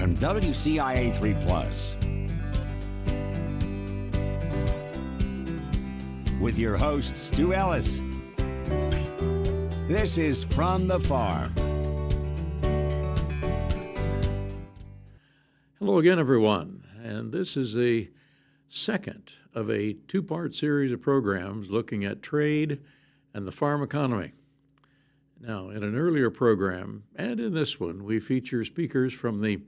from WCIA 3 Plus. With your host, Stu Ellis. This is From the Farm. Hello again, everyone. And this is the second of a two-part series of programs looking at trade and the farm economy. Now, in an earlier program, and in this one, we feature speakers from the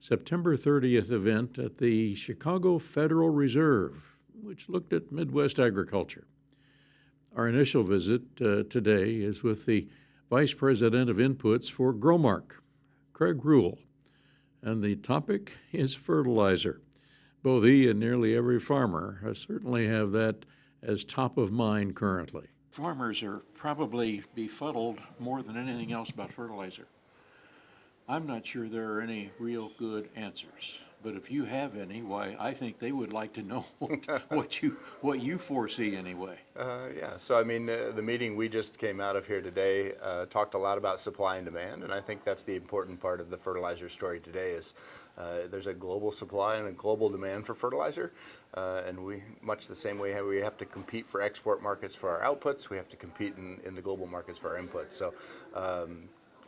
September 30th event at the Chicago Federal Reserve, which looked at Midwest agriculture. Our initial visit today is with the Vice President of Inputs for Growmark, Craig Rule, and the topic is fertilizer. Both he and nearly every farmer certainly have that as top of mind currently. Farmers are probably befuddled more than anything else about fertilizer. I'm not sure there are any real good answers, but if you have any, why, I think they would like to know what you foresee anyway. So the meeting we just came out of here today talked a lot about supply and demand, and I think that's the important part of the fertilizer story today is there's a global supply and a global demand for fertilizer, and we, much the same way we have to compete for export markets for our outputs, we have to compete in the global markets for our inputs. So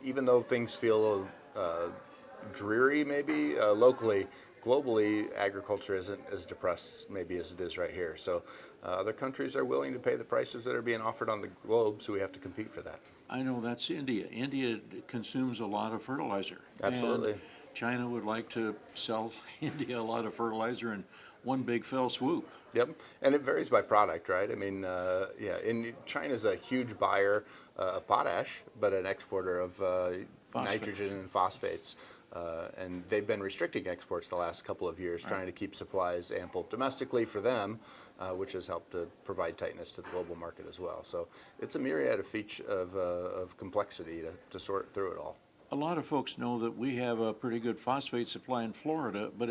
even though things feel dreary maybe locally, globally agriculture isn't as depressed maybe as it is right here. So other countries are willing to pay the prices that are being offered on the globe, so we have to compete for that. I know that's India. India consumes a lot of fertilizer. Absolutely. And China would like to sell India a lot of fertilizer in one big fell swoop. Yep, and it varies by product, right? China's a huge buyer of potash, but an exporter of nitrogen and phosphates. And they've been restricting exports the last couple of years, trying to keep supplies ample domestically for them, which has helped to provide tightness to the global market as well. So it's a myriad of complexity to sort through it all. A lot of folks know that we have a pretty good phosphate supply in Florida, but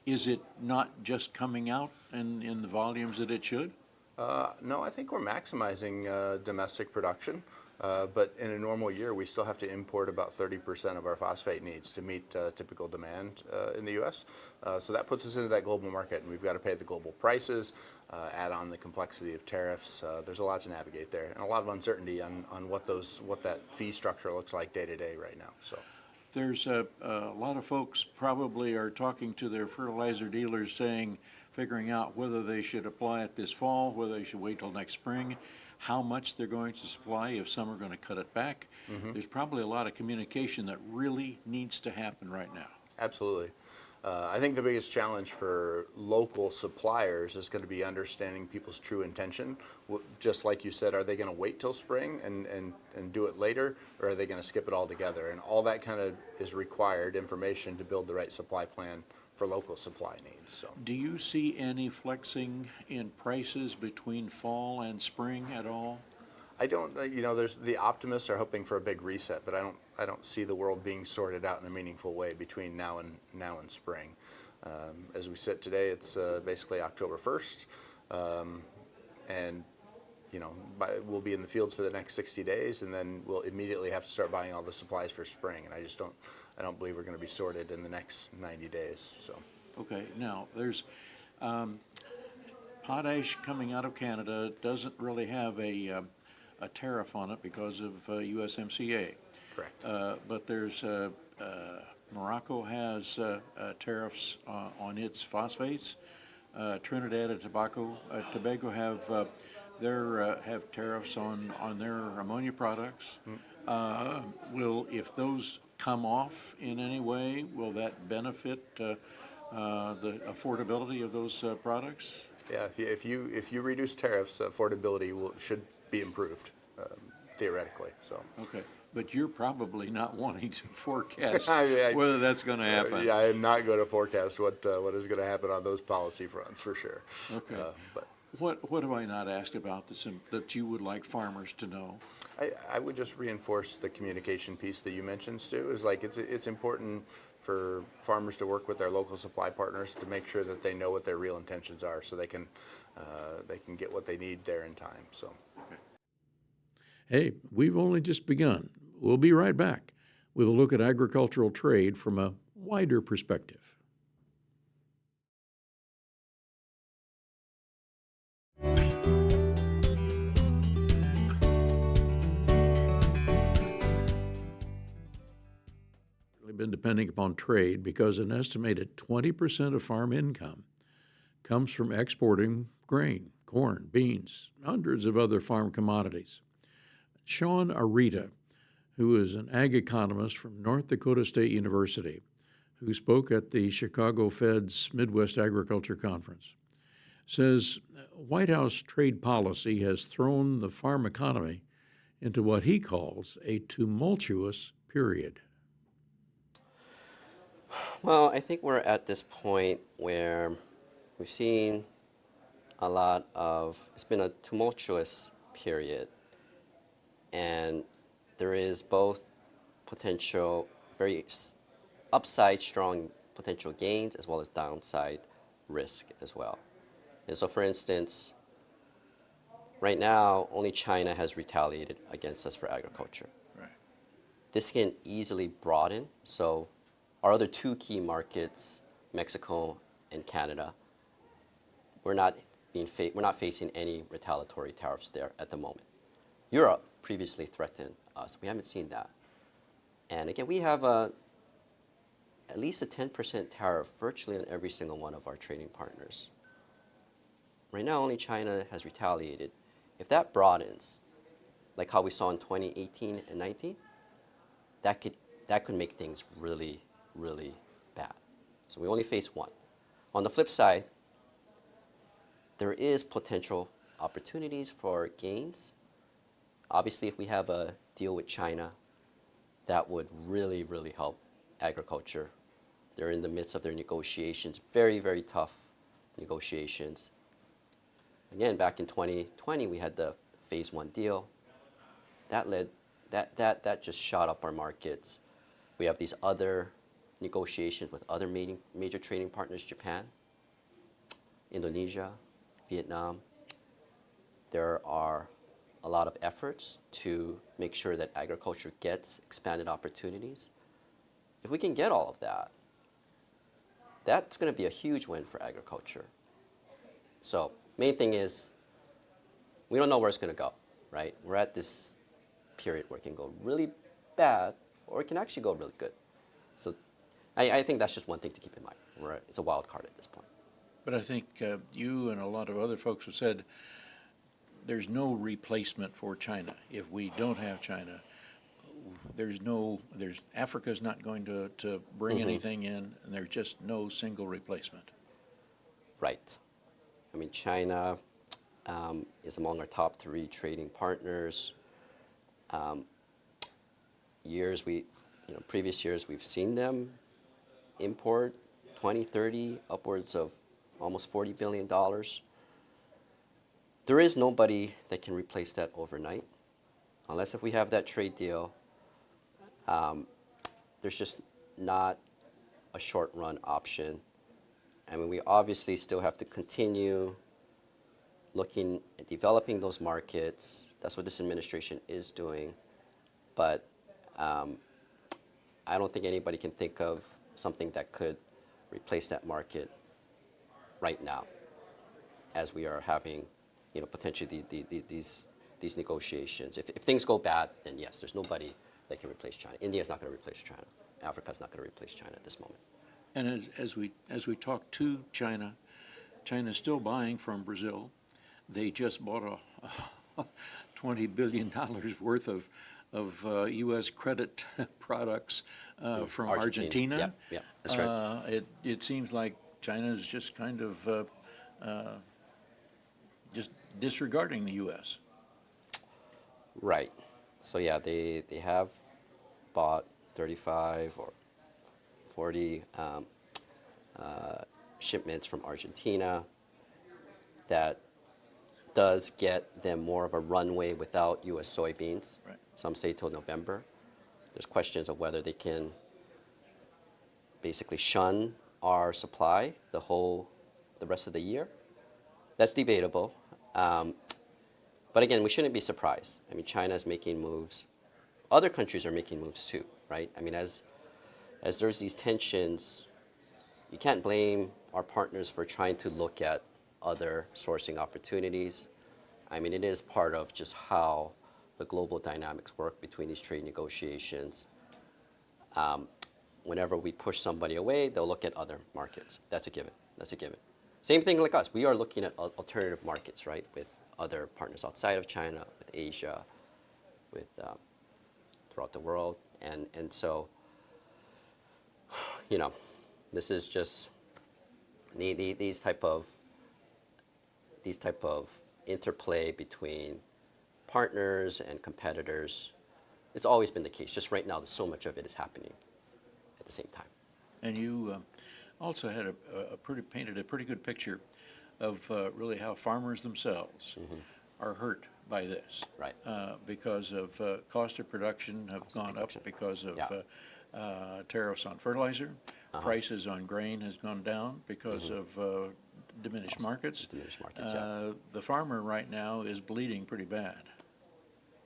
is it not just coming out in the volumes that it should? No, I think we're maximizing domestic production. But in a normal year, we still have to import about 30% of our phosphate needs to meet typical demand in the U.S. So that puts us into that global market, and we've got to pay the global prices, add on the complexity of tariffs. There's a lot to navigate there, and a lot of uncertainty on what that fee structure looks like day to day right now. So there's a lot of folks probably are talking to their fertilizer dealers figuring out whether they should apply it this fall, whether they should wait till next spring, how much they're going to supply, if some are going to cut it back. Mm-hmm. There's probably a lot of communication that really needs to happen right now. Absolutely. I think the biggest challenge for local suppliers is going to be understanding people's true intention. Just like you said, are they going to wait till spring and do it later, or are they going to skip it altogether? And all that kind of is required information to build the right supply plan for local supply needs. So, do you see any flexing in prices between fall and spring at all? I don't. There's the optimists are hoping for a big reset, but I don't see the world being sorted out in a meaningful way between now and spring. As we sit today, it's basically October 1st, and we'll be in the fields for the next 60 days, and then we'll immediately have to start buying all the supplies for spring. And I don't believe we're going to be sorted in the next 90 days. So. Okay. Now there's potash coming out of Canada doesn't really have a tariff on it because of USMCA. Correct. But there's Morocco has tariffs on its phosphates. Trinidad and Tobago have tariffs on their ammonia products. If those come off in any way, will that benefit the affordability of those products? Yeah, if you reduce tariffs, affordability should be improved theoretically. So. Okay. But you're probably not wanting to forecast whether that's going to happen. I am not going to forecast what is going to happen on those policy fronts for sure. Okay. But what have I not asked about that you would like farmers to know? I would just reinforce the communication piece that you mentioned, Stu. Is like it's important for farmers to work with their local supply partners to make sure that they know what their real intentions are, so they can get what they need there in time. So. Hey, we've only just begun. We'll be right back with a look at agricultural trade from a wider perspective. Been depending upon trade because an estimated 20% of farm income comes from exporting grain, corn, beans, hundreds of other farm commodities. Sean Arita, who is an ag economist from North Dakota State University, who spoke at the Chicago Fed's Midwest Agriculture Conference, says White House trade policy has thrown the farm economy into what he calls a tumultuous period. Well, I think we're at this point where we've seen it's been a tumultuous period, and there is both potential, very upside strong potential gains as well as downside risk as well. And so, for instance, right now, only China has retaliated against us for agriculture. Right. This can easily broaden, so our other two key markets, Mexico and Canada, we're not facing any retaliatory tariffs there at the moment. Europe previously threatened us. We haven't seen that. And again, we have at least a 10% tariff virtually on every single one of our trading partners. Right now, only China has retaliated. If that broadens, like how we saw in 2018 and 19, that could make things really, really bad. So we only face one. On the flip side, there is potential opportunities for gains. Obviously, if we have a deal with China, that would really, really help agriculture. They're in the midst of their negotiations, very, very tough negotiations. Again, back in 2020, we had the phase one deal. That just shot up our markets. We have these other negotiations with other major trading partners, Japan, Indonesia, Vietnam. There are a lot of efforts to make sure that agriculture gets expanded opportunities. If we can get all of that, that's going to be a huge win for agriculture. So, main thing is, we don't know where it's going to go, right? We're at this period where it can go really bad, or it can actually go really good. So, I think that's just one thing to keep in mind. It's a wild card at this point. But I think you and a lot of other folks have said there's no replacement for China. If we don't have China, Africa's not going to bring anything in, and there's just no single replacement. Right. I mean, China is among our top 3 trading partners. Previous years, we've seen them import 20, 30, upwards of almost $40 billion. There is nobody that can replace that overnight, unless if we have that trade deal. There's just not a short-run option. I mean, we obviously still have to continue looking at developing those markets. That's what this administration is doing. But I don't think anybody can think of something that could replace that market right now, as we are having, potentially these negotiations. If things go bad, then yes, there's nobody that can replace China. India's not going to replace China. Africa's not going to replace China at this moment. And as we talk to China, China's still buying from Brazil. They just bought a $20 billion worth of U.S. credit products from Argentina. Yeah, that's right. It seems like China is just kind of just disregarding the U.S. Right. So yeah, they have bought 35 or 40 shipments from Argentina. That does get them more of a runway without U.S. soybeans. Right. Some say till November. There's questions of whether they can basically shun our supply the rest of the year. That's debatable. But again, we shouldn't be surprised. I mean, China is making moves. Other countries are making moves too, right? I mean, as as there's these tensions, you can't blame our partners for trying to look at other sourcing opportunities. I mean, it is part of just how the global dynamics work between these trade negotiations. Whenever we push somebody away, they'll look at other markets. That's a given. That's a given. Same thing like us. We are looking at alternative markets, right, with other partners outside of China, with Asia, with throughout the world. And so, you know, this is just these type of interplay between partners and competitors. It's always been the case. Just right now, so much of it is happening at the same time. And you also had painted a pretty good picture of really how farmers themselves are hurt by this. Right. Because of cost of production have gone up because of tariffs on fertilizer. Prices on grain has gone down because of diminished markets. Diminished markets, yeah. The farmer right now is bleeding pretty bad.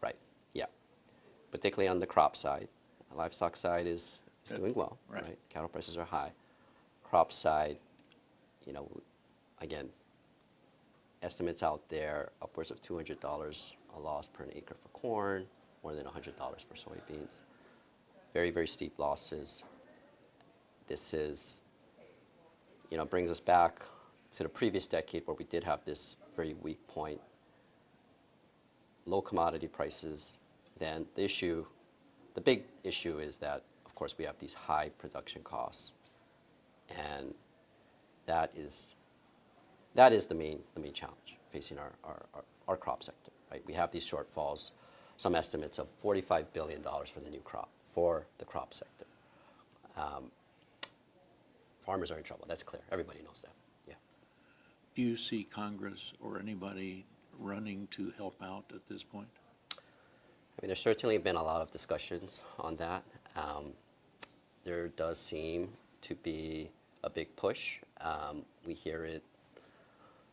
Right, yeah. Particularly on the crop side. The livestock side is doing well, right? Cattle prices are high. Crop side, you know, again, estimates out there, upwards of $200 a loss per an acre for corn, more than $100 for soybeans. Very, very steep losses. This is, you know, brings us back to the previous decade where we did have this very weak point. Low commodity prices. Then the big issue is that, of course, we have these high production costs. And that is the main challenge facing our crop sector, right? We have these shortfalls, some estimates of $45 billion for the new crop, for the crop sector. Farmers are in trouble, that's clear. Everybody knows that, yeah. Do you see Congress or anybody running to help out at this point? I mean, there's certainly been a lot of discussions on that. There does seem to be a big push. We hear it,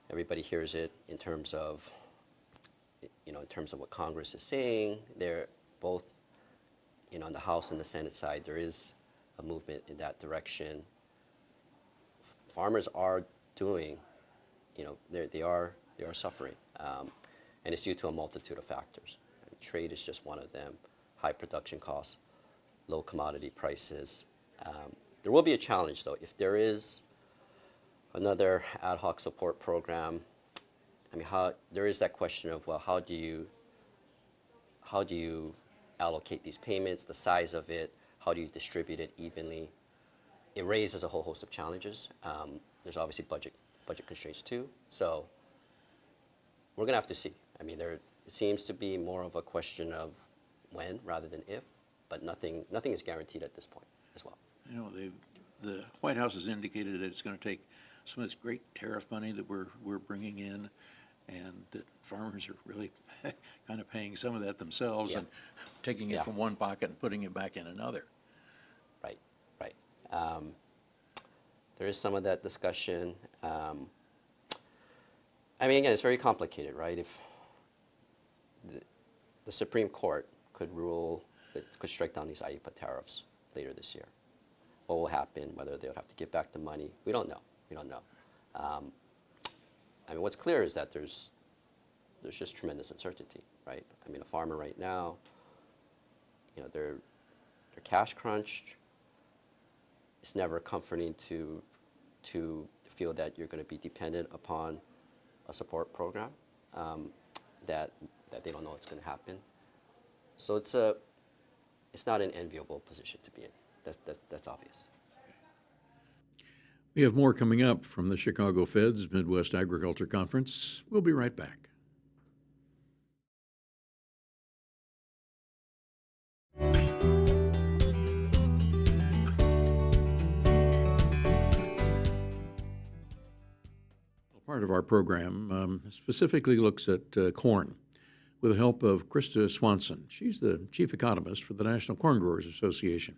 everybody hears it in terms of, you know, in terms of what Congress is saying. They're both, you know, on the House and the Senate side, there is a movement in that direction. Farmers are doing, you know, they are suffering, and it's due to a multitude of factors. Trade is just one of them. High production costs, low commodity prices. There will be a challenge, though, if there is another ad hoc support program. I mean, there is that question of, well, how do you allocate these payments, the size of it, how do you distribute it evenly? It raises a whole host of challenges. There's obviously budget constraints too. So we're going to have to see. I mean, it seems to be more of a question of when rather than if, but nothing is guaranteed at this point as well. You know, the White House has indicated that it's going to take some of this great tariff money that we're bringing in, and that farmers are really kind of paying some of that themselves and taking it from one pocket and putting it back in another. Right. There is some of that discussion. I mean, again, it's very complicated, right? If the Supreme Court could strike down these IEEPA tariffs later this year, what will happen? Whether they'll have to give back the money, we don't know. I mean, what's clear is that there's just tremendous uncertainty, right? I mean, a farmer right now, you know, they're cash crunched. It's never comforting to feel that you're going to be dependent upon a support program that they don't know what's going to happen. So it's not an enviable position to be in. That's obvious. We have more coming up from the Chicago Fed's Midwest Agriculture Conference. We'll be right back. Part of our program specifically looks at corn with the help of Krista Swanson. She's the chief economist for the National Corn Growers Association.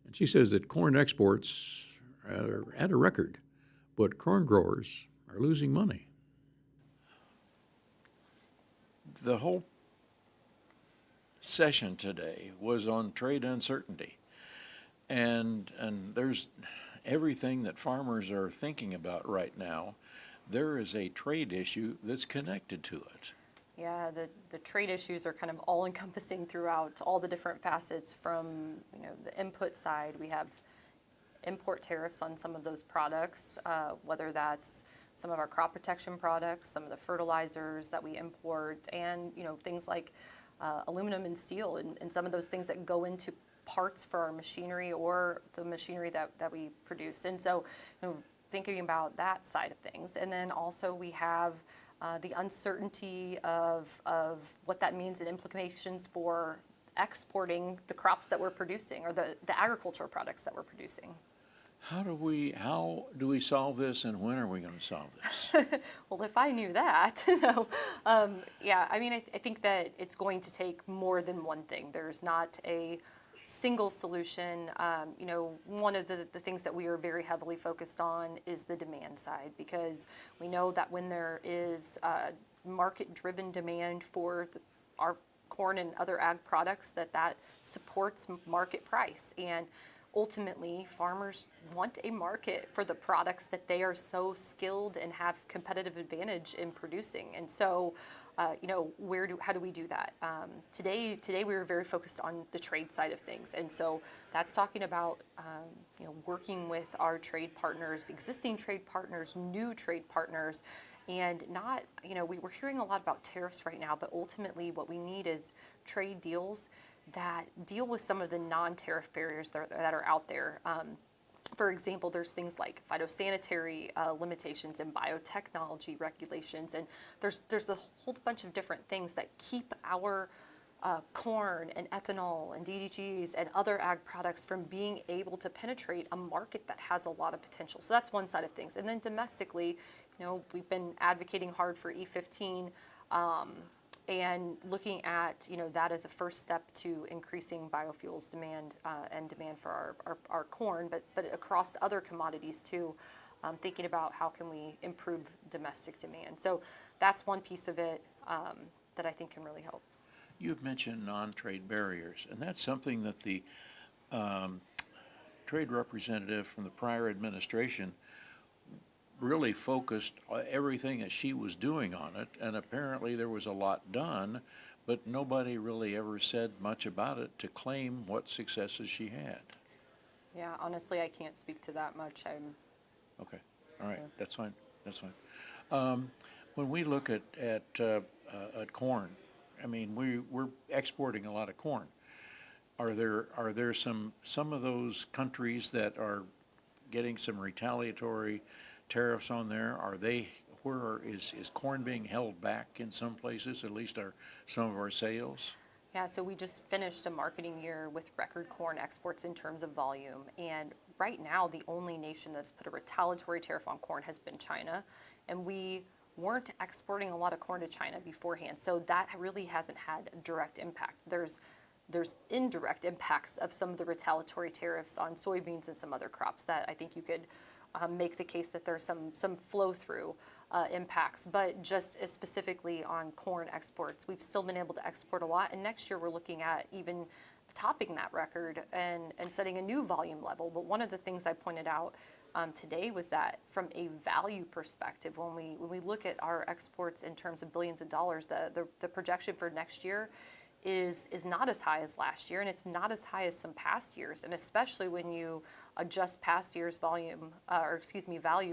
And she says that corn exports are at a record, but corn growers are losing money. The whole session today was on trade uncertainty. And there's everything that farmers are thinking about right now. There is a trade issue that's connected to it. Yeah, the trade issues are kind of all encompassing throughout all the different facets from, the input side. We have import tariffs on some of those products, whether that's some of our crop protection products, some of the fertilizers that we import, and, things like aluminum and steel and some of those things that go into parts for our machinery or the machinery that we produce. And so, thinking about that side of things. And then also we have the uncertainty of what that means and implications for exporting the crops that we're producing or the agricultural products that we're producing. How do we solve this, and when are we going to solve this? Well, if I knew that, yeah, I mean, I think that it's going to take more than one thing. There's not a single solution. One of the things that we are very heavily focused on is the demand side, because we know that when there is market-driven demand for our corn and other ag products, that supports market price. And ultimately, farmers want a market for the products that they are so skilled and have competitive advantage in producing. And so, how do we do that? Today we were very focused on the trade side of things. And so that's talking about, working with our trade partners, existing trade partners, new trade partners, and not, we're hearing a lot about tariffs right now, but ultimately what we need is trade deals that deal with some of the non-tariff barriers that are out there. For example, there's things like phytosanitary limitations and biotechnology regulations, and there's a whole bunch of different things that keep our corn and ethanol and DDGs and other ag products from being able to penetrate a market that has a lot of potential. So that's one side of things. And then domestically, we've been advocating hard for E15. And looking at that as a first step to increasing biofuels demand and demand for our corn, but across other commodities too, thinking about how can we improve domestic demand. So that's one piece of it that I think can really help. You've mentioned non-trade barriers, and that's something that the trade representative from the prior administration really focused everything that she was doing on it, and apparently there was a lot done, but nobody really ever said much about it to claim what successes she had. Yeah, honestly, I can't speak to that much. Okay, all right, that's fine. When we look at corn, I mean, we're exporting a lot of corn. Are there some of those countries that are getting some retaliatory tariffs on there? Where is corn being held back in some places, at least some of our sales? Yeah, so we just finished a marketing year with record corn exports in terms of volume. And right now, the only nation that's put a retaliatory tariff on corn has been China. And we weren't exporting a lot of corn to China beforehand. So that really hasn't had a direct impact. There's indirect impacts of some of the retaliatory tariffs on soybeans and some other crops that I think you could make the case that there's some flow-through impacts, but just as specifically on corn exports, we've still been able to export a lot, and next year we're looking at even topping that record and setting a new volume level. But one of the things I pointed out today was that from a value perspective, when we look at our exports in terms of billions of dollars, the projection for next year is not as high as last year, and it's not as high as some past years. And especially when you adjust past year's value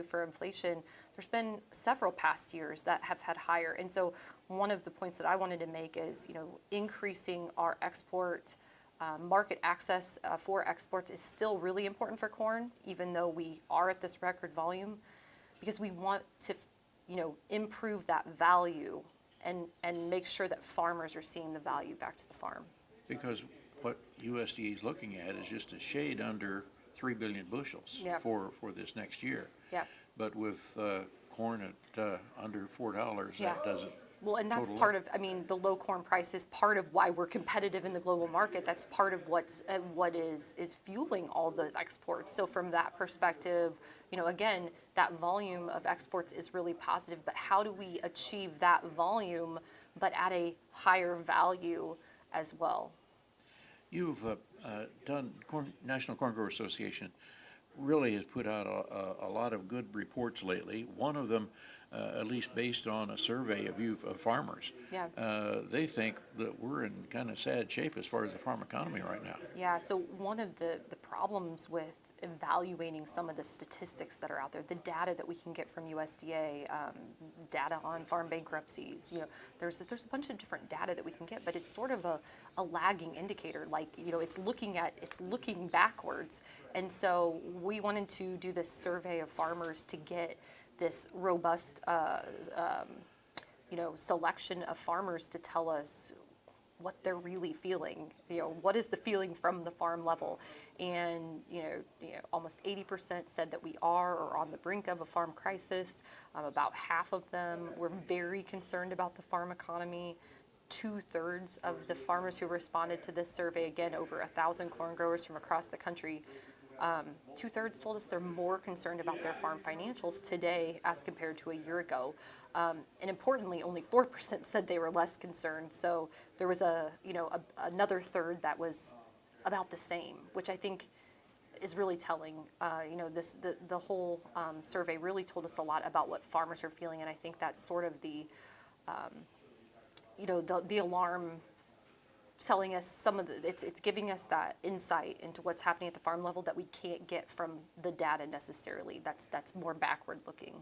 for inflation, there's been several past years that have had higher. And so one of the points that I wanted to make is, increasing our export market access for exports is still really important for corn, even though we are at this record volume, because we want to, improve that value and make sure that farmers are seeing the value back to the farm. Because what USDA is looking at is just a shade under 3 billion bushels for this next year. Yeah. But with corn at under $4, that doesn't. Well, and that's part of, the low corn price is part of why we're competitive in the global market. That's part of what is fueling all those exports. So from that perspective, again, that volume of exports is really positive, but how do we achieve that volume, but at a higher value as well? You've National Corn Growers Association really has put out a lot of good reports lately. One of them, at least based on a survey of farmers, Yeah. they think that we're in kind of sad shape as far as the farm economy right now. Yeah, so one of the problems with evaluating some of the statistics that are out there, the data that we can get from USDA, data on farm bankruptcies, there's a bunch of different data that we can get, but it's sort of a lagging indicator. Like, it's looking backwards. And so we wanted to do this survey of farmers to get this robust, selection of farmers to tell us what they're really feeling. What is the feeling from the farm level? And almost 80% said that we are or on the brink of a farm crisis. About half of them were very concerned about the farm economy. 2/3 of the farmers who responded to this survey, again over 1,000 corn growers from across the country, 2/3 told us they're more concerned about their farm financials today as compared to a year ago. And importantly, only 4% said they were less concerned. So there was another third that was about the same, which I think is really telling. The whole survey really told us a lot about what farmers are feeling, and I think that's sort of the alarm, telling us some of it's giving us that insight into what's happening at the farm level that we can't get from the data necessarily. That's more backward looking.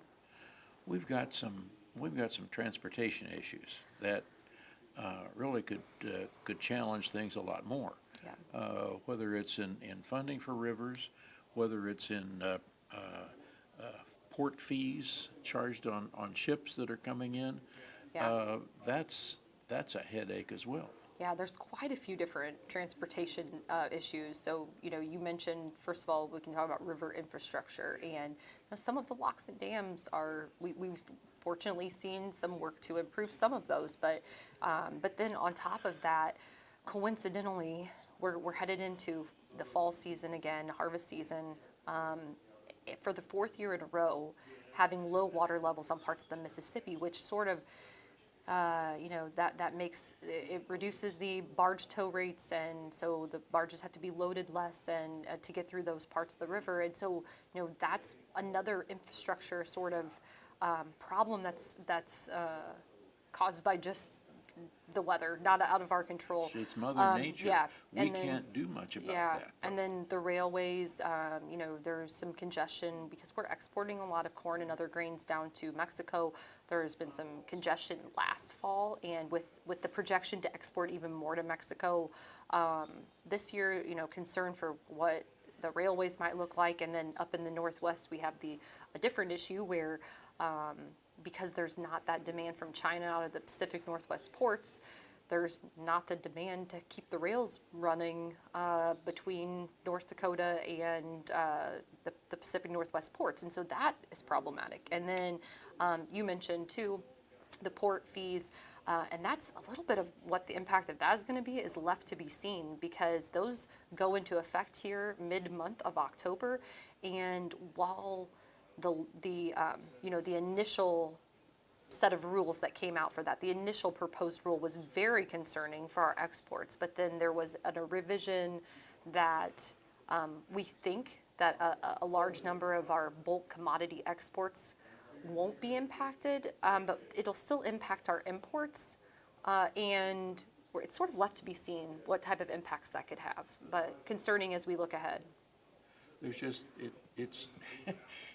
We've got some transportation issues that really could challenge things a lot more. Yeah. Whether it's in funding for rivers, whether it's in port fees charged on ships that are coming in. Yeah. That's a headache as well. Yeah, there's quite a few different transportation issues. So, you mentioned, first of all, we can talk about river infrastructure, and some of the locks and dams we've fortunately seen some work to improve some of those. But then on top of that, coincidentally, we're headed into the fall season again, harvest season, for the 4th year in a row, having low water levels on parts of the Mississippi, which sort of that makes it reduces the barge tow rates, and so the barges have to be loaded less and to get through those parts of the river. And so that's another infrastructure sort of problem that's caused by just the weather, not out of our control. It's Mother Nature. Yeah, we can't do much about that. And then the railways, there's some congestion because we're exporting a lot of corn and other grains down to Mexico. There's been some congestion last fall, and with the projection to export even more to Mexico this year, concern for what the railways might look like. And then up in the Northwest, we have a different issue where because there's not that demand from China out of the Pacific Northwest ports, there's not the demand to keep the rails running between North Dakota and the Pacific Northwest ports. And so that is problematic. And then you mentioned, too, the port fees. And that's a little bit of what the impact of that is going to be is left to be seen, because those go into effect here mid-month of October. And while the initial set of rules that came out for that, the initial proposed rule was very concerning for our exports, but then there was a revision that we think that a large number of our bulk commodity exports won't be impacted, but it'll still impact our imports, and it's sort of left to be seen what type of impacts that could have, but concerning as we look ahead. There's just,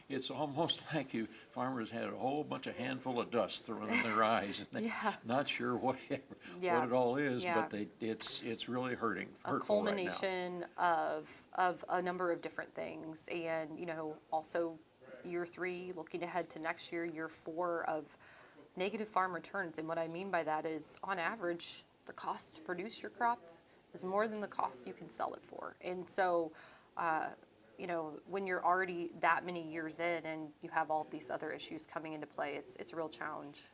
it's almost like farmers had a whole bunch of handful of dust thrown in their eyes, and they're not sure what it all is, but it's really hurting. A culmination of a number of different things, and also year 3, looking ahead to next year, year 4 of negative farm returns. And what I mean by that is, on average, the cost to produce your crop is more than the cost you can sell it for. And so, when you're already that many years in and you have all of these other issues coming into play, it's a real challenge.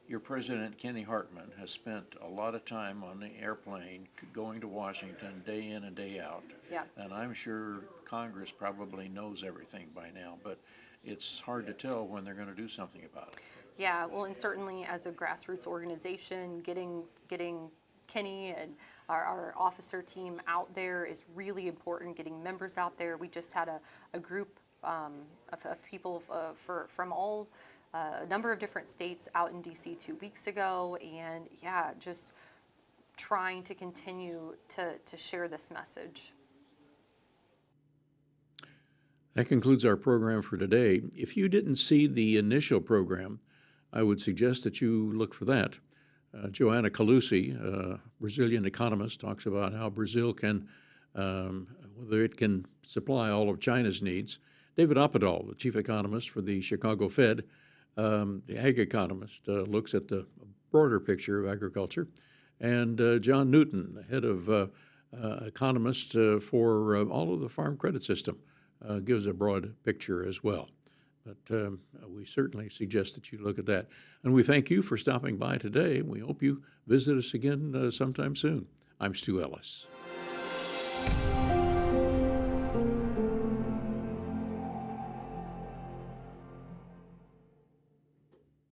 Your president, Kenny Hartman, has spent a lot of time on the airplane going to Washington day in and day out. Yeah. And I'm sure Congress probably knows everything by now, but it's hard to tell when they're going to do something about it. Yeah, well, and certainly as a grassroots organization, getting Kenny and our officer team out there is really important, getting members out there. We just had a group of people from all a number of different states out in DC 2 weeks ago, and yeah, just trying to continue to share this message. That concludes our program for today. If you didn't see the initial program, I would suggest that you look for that. Joanna Calusi, a Brazilian economist, talks about how Brazil can, whether it can supply all of China's needs. David Oppedahl, the chief economist for the Chicago Fed, the ag economist, looks at the broader picture of agriculture. And John Newton, the head of economist for all of the farm credit system, gives a broad picture as well. But we certainly suggest that you look at that. And we thank you for stopping by today. We hope you visit us again sometime soon. I'm Stu Ellis.